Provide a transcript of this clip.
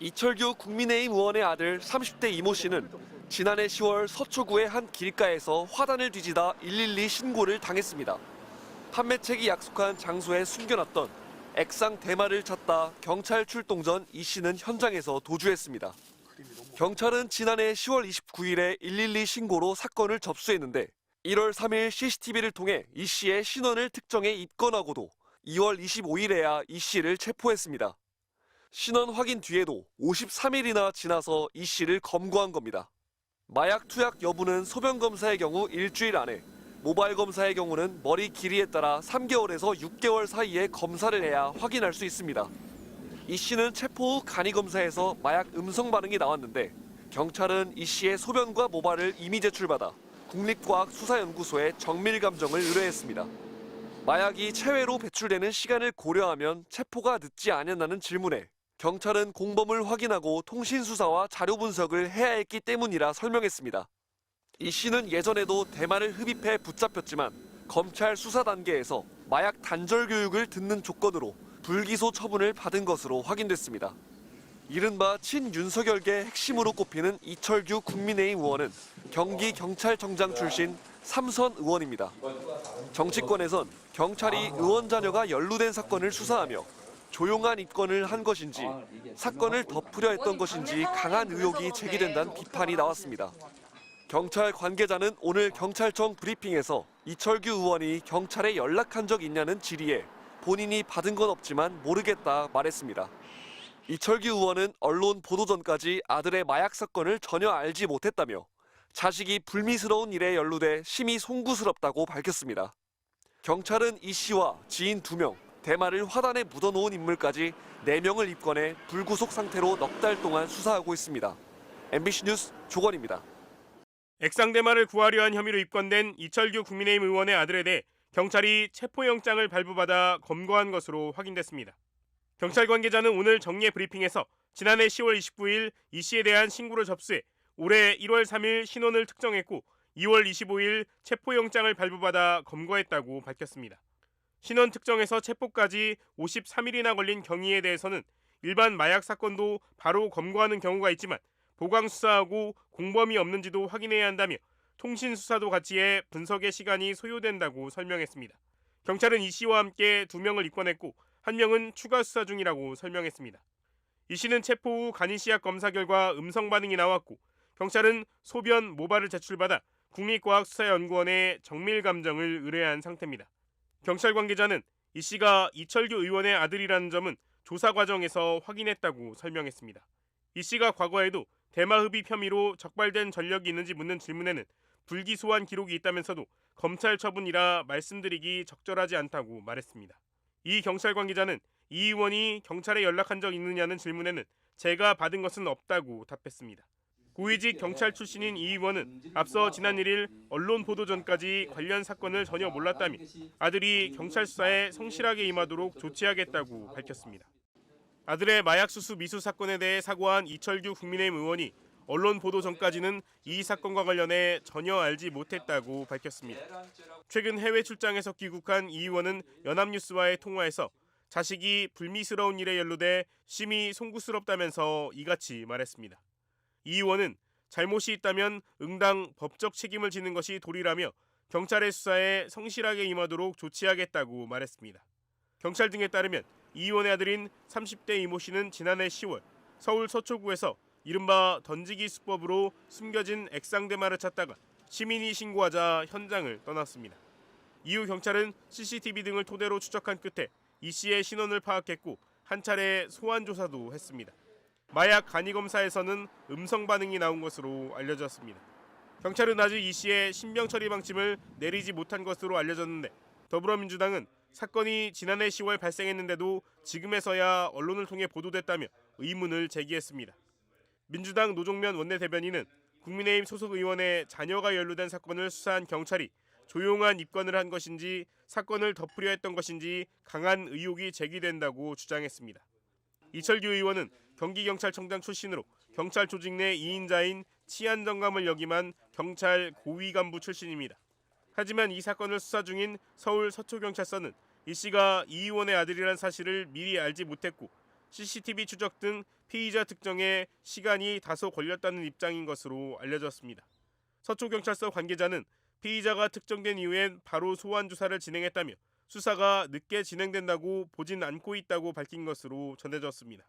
이철규 국민의힘 의원의 아들 30대 이모 씨는 지난해 10월 서초구의 한 길가에서 화단을 뒤지다 112 신고를 당했습니다. 판매책이 약속한 장소에 숨겨놨던 액상 대마를 찾다 경찰 출동 전 이 씨는 현장에서 도주했습니다. 경찰은 지난해 10월 29일에 112 신고로 사건을 접수했는데 1월 3일 CCTV를 통해 이 씨의 신원을 특정해 입건하고도 2월 25일에야 이 씨를 체포했습니다. 신원 확인 뒤에도 53일이나 지나서 이 씨를 검거한 겁니다. 마약 투약 여부는 소변 검사의 경우 일주일 안에, 모발 검사의 경우는 머리 길이에 따라 3개월에서 6개월 사이에 검사를 해야 확인할 수 있습니다. 이 씨는 체포 후 간이 검사에서 마약 음성 반응이 나왔는데 경찰은 이 씨의 소변과 모발을 이미 제출받아 국립과학수사연구소에 정밀 감정을 의뢰했습니다. 마약이 체외로 배출되는 시간을 고려하면 체포가 늦지 않았나는 질문에 경찰은 공범을 확인하고 통신 수사와 자료 분석을 해야 했기 때문이라 설명했습니다. 이 씨는 예전에도 대마를 흡입해 붙잡혔지만 검찰 수사 단계에서 마약 단절 교육을 듣는 조건으로 불기소 처분을 받은 것으로 확인됐습니다. 이른바 친윤석열계 핵심으로 꼽히는 이철규 국민의힘 의원은 경기경찰청장 출신 3선 의원입니다. 정치권에선 경찰이 의원 자녀가 연루된 사건을 수사하며 조용한 입건을 한 것인지 사건을 덮으려 했던 것인지 강한 의혹이 제기된다는 비판이 나왔습니다. 경찰 관계자는 오늘 경찰청 브리핑에서 이철규 의원이 경찰에 연락한 적 있냐는 질의에 본인이 받은 건 없지만 모르겠다 말했습니다. 이철규 의원은 언론 보도 전까지 아들의 마약 사건을 전혀 알지 못했다며 자식이 불미스러운 일에 연루돼 심히 송구스럽다고 밝혔습니다. 경찰은 이 씨와 지인 2명, 대마를 화단에 묻어놓은 인물까지 4명을 입건해 불구속 상태로 넉 달 동안 수사하고 있습니다. MBC 뉴스 조건입니다. 액상대마를 구하려 한 혐의로 입건된 이철규 국민의힘 의원의 아들에 대해 경찰이 체포영장을 발부받아 검거한 것으로 확인됐습니다. 경찰 관계자는 오늘 정례 브리핑에서 지난해 10월 29일 이 씨에 대한 신고를 접수해 올해 1월 3일 신원을 특정했고 2월 25일 체포영장을 발부받아 검거했다고 밝혔습니다. 신원 특정에서 체포까지 53일이나 걸린 경위에 대해서는 일반 마약 사건도 바로 검거하는 경우가 있지만 보강 수사하고 공범이 없는지도 확인해야 한다며 통신 수사도 같이 해 분석의 시간이 소요된다고 설명했습니다. 경찰은 이 씨와 함께 2명을 입건했고 1명은 추가 수사 중이라고 설명했습니다. 이 씨는 체포 후 간이시약 검사 결과 음성 반응이 나왔고 경찰은 소변, 모발을 제출받아 국립과학수사연구원에 정밀 감정을 의뢰한 상태입니다. 경찰 관계자는 이 씨가 이철규 의원의 아들이라는 점은 조사 과정에서 확인했다고 설명했습니다. 이 씨가 과거에도 대마 흡입 혐의로 적발된 전력이 있는지 묻는 질문에는 불기소한 기록이 있다면서도 검찰 처분이라 말씀드리기 적절하지 않다고 말했습니다. 이 경찰 관계자는 이 의원이 경찰에 연락한 적 있느냐는 질문에는 제가 받은 것은 없다고 답했습니다. 고위직 경찰 출신인 이 의원은 앞서 지난 1일 언론 보도 전까지 관련 사건을 전혀 몰랐다며 아들이 경찰 수사에 성실하게 임하도록 조치하겠다고 밝혔습니다. 아들의 마약 수수 미수 사건에 대해 사과한 이철규 국민의힘 의원이 언론 보도 전까지는 이 사건과 관련해 전혀 알지 못했다고 밝혔습니다. 최근 해외 출장에서 귀국한 이 의원은 연합뉴스와의 통화에서 자식이 불미스러운 일에 연루돼 심히 송구스럽다면서 이같이 말했습니다. 이 의원은 잘못이 있다면 응당 법적 책임을 지는 것이 도리라며 경찰의 수사에 성실하게 임하도록 조치하겠다고 말했습니다. 경찰 등에 따르면 이 의원의 아들인 30대 이모 씨는 지난해 10월 서울 서초구에서 이른바 던지기 수법으로 숨겨진 액상대마를 찾다가 시민이 신고하자 현장을 떠났습니다. 이후 경찰은 CCTV 등을 토대로 추적한 끝에 이 씨의 신원을 파악했고 한 차례 소환 조사도 했습니다. 마약 간이 검사에서는 음성 반응이 나온 것으로 알려졌습니다. 경찰은 아직 이 씨의 신병 처리 방침을 내리지 못한 것으로 알려졌는데 더불어민주당은 사건이 지난해 10월 발생했는데도 지금에서야 언론을 통해 보도됐다며 의문을 제기했습니다. 민주당 노종면 원내대변인은 국민의힘 소속 의원의 자녀가 연루된 사건을 수사한 경찰이 조용한 입건을 한 것인지 사건을 덮으려 했던 것인지 강한 의혹이 제기된다고 주장했습니다. 이철규 의원은 경기경찰청장 출신으로 경찰 조직 내 2인자인 치안정감을 역임한 경찰 고위 간부 출신입니다. 하지만 이 사건을 수사 중인 서울 서초경찰서는 이 씨가 이 의원의 아들이란 사실을 미리 알지 못했고 CCTV 추적 등 피의자 특정에 시간이 다소 걸렸다는 입장인 것으로 알려졌습니다. 서초경찰서 관계자는 피의자가 특정된 이후엔 바로 소환 조사를 진행했다며 수사가 늦게 진행된다고 보진 않고 있다고 밝힌 것으로 전해졌습니다.